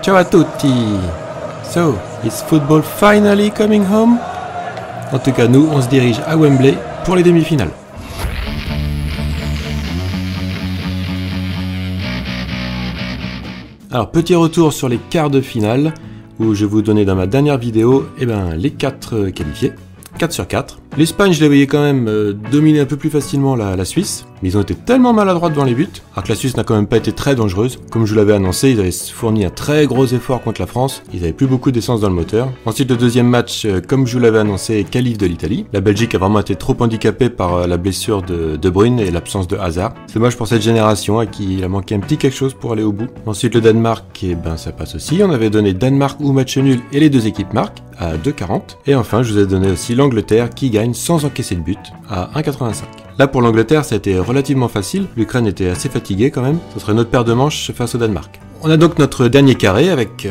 Ciao a tutti! So, is football finally coming home? En tout cas, nous, on se dirige à Wembley pour les demi-finales. Alors, petit retour sur les quarts de finale, où je vais vous donner dans ma dernière vidéo les 4 qualifiés. 4 sur 4. L'Espagne, je les voyais quand même dominer un peu plus facilement la Suisse, mais ils ont été tellement maladroits devant les buts, alors que la Suisse n'a quand même pas été très dangereuse. Comme je vous l'avais annoncé, ils avaient fourni un très gros effort contre la France, ils n'avaient plus beaucoup d'essence dans le moteur. Ensuite, le deuxième match, comme je vous l'avais annoncé, qualif de l'Italie. La Belgique a vraiment été trop handicapée par la blessure de De Bruyne et l'absence de Hazard. C'est dommage pour cette génération à qui il a manqué un petit quelque chose pour aller au bout. Ensuite, le Danemark, ça passe aussi. On avait donné Danemark ou match nul et les deux équipes marquent à 2,40. Et enfin, je vous ai donné aussi l'Angleterre qui gagne sans encaisser de but à 1,85. Là, pour l'Angleterre, ça a été relativement facile. L'Ukraine était assez fatiguée quand même. Ce serait notre paire de manches face au Danemark. On a donc notre dernier carré avec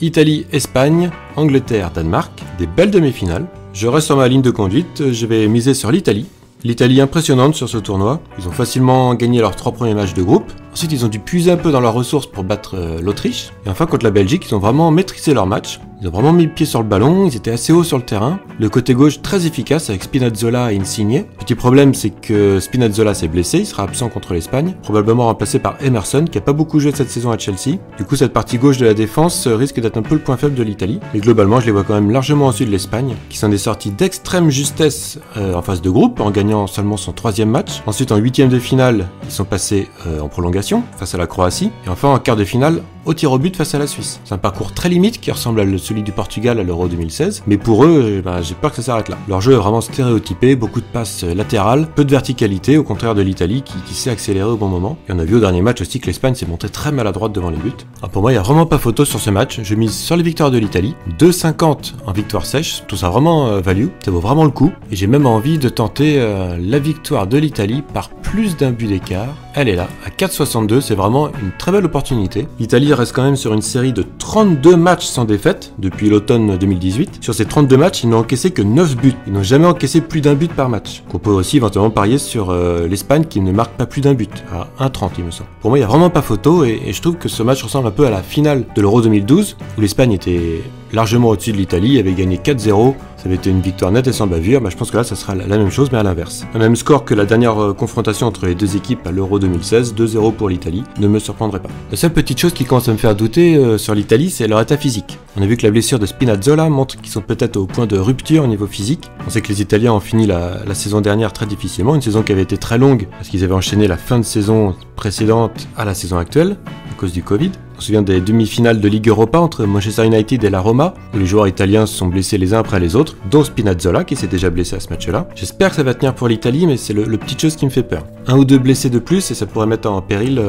Italie, Espagne, Angleterre, Danemark. Des belles demi-finales. Je reste sur ma ligne de conduite. Je vais miser sur l'Italie. L'Italie impressionnante sur ce tournoi. Ils ont facilement gagné leurs 3 premiers matchs de groupe. Ensuite, ils ont dû puiser un peu dans leurs ressources pour battre l'Autriche. Et enfin, contre la Belgique, ils ont vraiment maîtrisé leur match. Ils ont vraiment mis le pied sur le ballon, ils étaient assez hauts sur le terrain. Le côté gauche très efficace avec Spinazzola et Insigne. Petit problème, c'est que Spinazzola s'est blessé, il sera absent contre l'Espagne, probablement remplacé par Emerson, qui a pas beaucoup joué cette saison à Chelsea. Du coup, cette partie gauche de la défense risque d'être un peu le point faible de l'Italie. Mais globalement, je les vois quand même largement au-dessus de l'Espagne, qui s'en est sorti d'extrême justesse en phase de groupe, en gagnant seulement son 3e match. Ensuite, en 8e de finale, ils sont passés en prolongation, face à la Croatie. Et enfin, en quart de finale, au tir au but face à la Suisse. C'est un parcours très limite qui ressemble à celui du Portugal à l'Euro 2016, mais pour eux, j'ai peur que ça s'arrête là. Leur jeu est vraiment stéréotypé, beaucoup de passes latérales, peu de verticalité, au contraire de l'Italie qui sait accélérer au bon moment. Et on a vu au dernier match aussi que l'Espagne s'est montrée très maladroite devant les buts. Alors pour moi, il n'y a vraiment pas photo sur ce match. Je mise sur les victoires de l'Italie, 2,50 en victoire sèche, tout ça vraiment value, ça vaut vraiment le coup. Et j'ai même envie de tenter la victoire de l'Italie par plus d'un but d'écart. Elle est là, à 4,62, c'est vraiment une très belle opportunité. L'Italie reste quand même sur une série de 32 matchs sans défaite depuis l'automne 2018. Sur ces 32 matchs, ils n'ont encaissé que 9 buts. Ils n'ont jamais encaissé plus d'un but par match. On peut aussi éventuellement parier sur l'Espagne qui ne marque pas plus d'un but, à 1,30 il me semble. Pour moi, il n'y a vraiment pas photo et je trouve que ce match ressemble un peu à la finale de l'Euro 2012 où l'Espagne était largement au-dessus de l'Italie, avait gagné 4-0. Ça avait été une victoire nette et sans bavure. Je pense que là, ça sera la même chose, mais à l'inverse. Le même score que la dernière confrontation entre les deux équipes à l'Euro 2016, 2-0 pour l'Italie, ne me surprendrait pas. La seule petite chose qui commence à me faire douter sur l'Italie, c'est leur état physique. On a vu que la blessure de Spinazzola montre qu'ils sont peut-être au point de rupture au niveau physique. On sait que les Italiens ont fini la saison dernière très difficilement, une saison qui avait été très longue, parce qu'ils avaient enchaîné la fin de saison précédente à la saison actuelle, à cause du Covid. On se souvient des demi-finales de Ligue Europa entre Manchester United et la Roma, où les joueurs italiens se sont blessés les uns après les autres, dont Spinazzola qui s'est déjà blessé à ce match-là. J'espère que ça va tenir pour l'Italie, mais c'est le petit chose qui me fait peur. 1 ou 2 blessés de plus et ça pourrait mettre en péril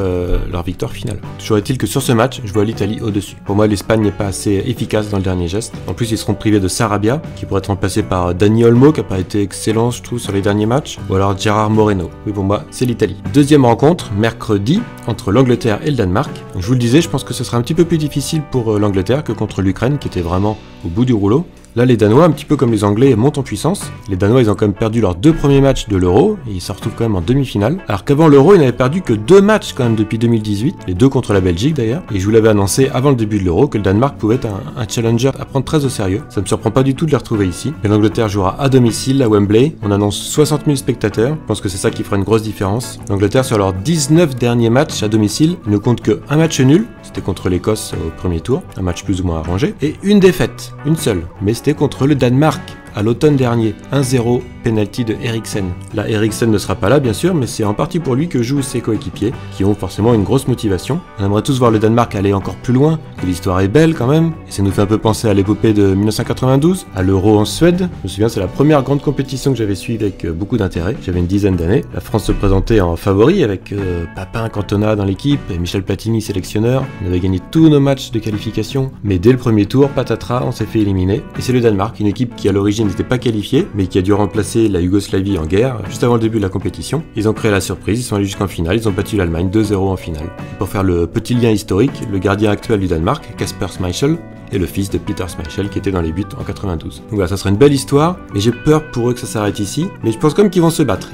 leur victoire finale. Toujours est-il que sur ce match, je vois l'Italie au-dessus. Pour moi, l'Espagne n'est pas assez efficace dans le dernier geste. En plus, ils seront privés de Sarabia, qui pourrait être remplacé par Dani Olmo, qui n'a pas été excellent, je trouve, sur les derniers matchs, ou alors Gerard Moreno. Oui, pour moi, c'est l'Italie. Deuxième rencontre, mercredi, entre l'Angleterre et le Danemark. Je vous le disais, je pense que ce sera un petit peu plus difficile pour l'Angleterre que contre l'Ukraine, qui était vraiment au bout du rouleau. Là, les Danois, un petit peu comme les Anglais, montent en puissance. Les Danois, ils ont quand même perdu leurs 2 premiers matchs de l'Euro, et ils se retrouvent quand même en demi-finale. Alors qu'avant l'Euro, ils n'avaient perdu que 2 matchs quand même depuis 2018, les 2 contre la Belgique d'ailleurs. Et je vous l'avais annoncé avant le début de l'Euro que le Danemark pouvait être un challenger à prendre très au sérieux. Ça me surprend pas du tout de les retrouver ici. Mais l'Angleterre jouera à domicile, à Wembley. On annonce 60 000 spectateurs. Je pense que c'est ça qui fera une grosse différence. L'Angleterre, sur leurs 19 derniers matchs à domicile, ne compte que un match nul. C'était contre l'Écosse au premier tour, un match plus ou moins arrangé. Et une défaite, une seule. Mais c'était contre le Danemark à l'automne dernier, 1-0, penalty de Eriksen. Là, Eriksen ne sera pas là, bien sûr, mais c'est en partie pour lui que jouent ses coéquipiers, qui ont forcément une grosse motivation. On aimerait tous voir le Danemark aller encore plus loin, et l'histoire est belle quand même, et ça nous fait un peu penser à l'épopée de 1992, à l'Euro en Suède. Je me souviens, c'est la première grande compétition que j'avais suivie avec beaucoup d'intérêt. J'avais une dizaine d'années. La France se présentait en favori, avec Papin, Cantona dans l'équipe, et Michel Platini, sélectionneur. On avait gagné tous nos matchs de qualification, mais dès le premier tour, patatras, on s'est fait éliminer. Et c'est le Danemark, une équipe qui à l'origine n'était pas qualifiée, mais qui a dû remplacer la Yougoslavie en guerre, juste avant le début de la compétition. Ils ont créé la surprise, ils sont allés jusqu'en finale, ils ont battu l'Allemagne 2-0 en finale. Et pour faire le petit lien historique, le gardien actuel du Danemark, Kasper Schmeichel, est le fils de Peter Schmeichel qui était dans les buts en 92. Donc voilà, ça sera une belle histoire, mais j'ai peur pour eux que ça s'arrête ici. Mais je pense quand même qu'ils vont se battre,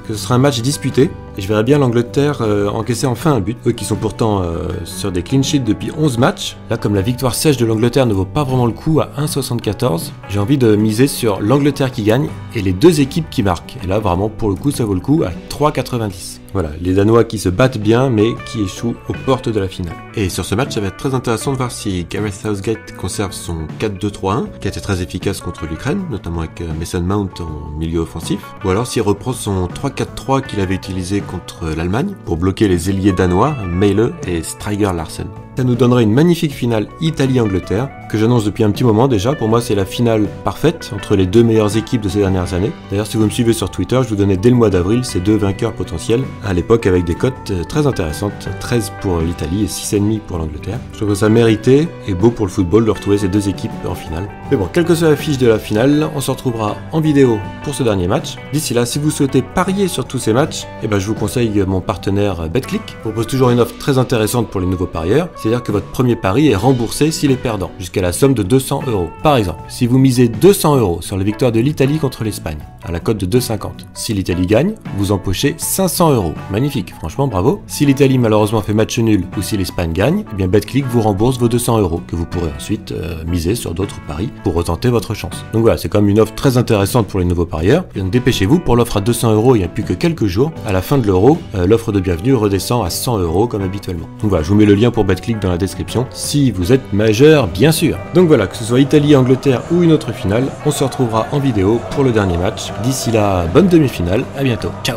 que ce sera un match disputé. Et je verrais bien l'Angleterre encaisser enfin un but, eux qui sont pourtant sur des clean sheets depuis 11 matchs. Là, comme la victoire sèche de l'Angleterre ne vaut pas vraiment le coup à 1,74, j'ai envie de miser sur l'Angleterre qui gagne et les deux équipes qui marquent. Et là, vraiment, pour le coup, ça vaut le coup à 3,90. Voilà, les Danois qui se battent bien, mais qui échouent aux portes de la finale. Et sur ce match, ça va être très intéressant de voir si Gareth Southgate conserve son 4-2-3-1, qui a été très efficace contre l'Ukraine, notamment avec Mason Mount en milieu offensif, ou alors s'il reprend son 3-4-3 qu'il avait utilisé contre l'Allemagne, pour bloquer les ailiers danois, Meile et Striger Larsen. Ça nous donnerait une magnifique finale Italie-Angleterre, que j'annonce depuis un petit moment déjà. Pour moi, c'est la finale parfaite entre les deux meilleures équipes de ces dernières années. D'ailleurs, si vous me suivez sur Twitter, je vous donnais dès le mois d'avril ces deux vainqueurs potentiels, à l'époque avec des cotes très intéressantes, 13 pour l'Italie et 6,5 pour l'Angleterre. Je trouve ça mérité et beau pour le football de retrouver ces deux équipes en finale. Mais bon, quelle que soit la fiche de la finale, on se retrouvera en vidéo pour ce dernier match. D'ici là, si vous souhaitez parier sur tous ces matchs, je vous conseille mon partenaire BetClick. Il propose toujours une offre très intéressante pour les nouveaux parieurs, c'est-à-dire que votre premier pari est remboursé s'il est perdant, jusqu'à la somme de 200 €. Par exemple, si vous misez 200 € sur la victoire de l'Italie contre l'Espagne, à la cote de 2,50, si l'Italie gagne, vous empochez 500 €. Magnifique, franchement bravo. Si l'Italie malheureusement fait match nul ou si l'Espagne gagne, BetClick vous rembourse vos 200 € que vous pourrez ensuite miser sur d'autres paris pour retenter votre chance. Donc voilà, c'est quand même une offre très intéressante pour les nouveaux parieurs. Et donc dépêchez-vous, pour l'offre à 200 €, il n'y a plus que quelques jours. À la fin de l'euro, l'offre de bienvenue redescend à 100 € comme habituellement. Donc voilà, je vous mets le lien pour BetClick dans la description, si vous êtes majeur bien sûr. Donc voilà, que ce soit Italie, Angleterre ou une autre finale, on se retrouvera en vidéo pour le dernier match. D'ici là, bonne demi-finale, à bientôt, ciao.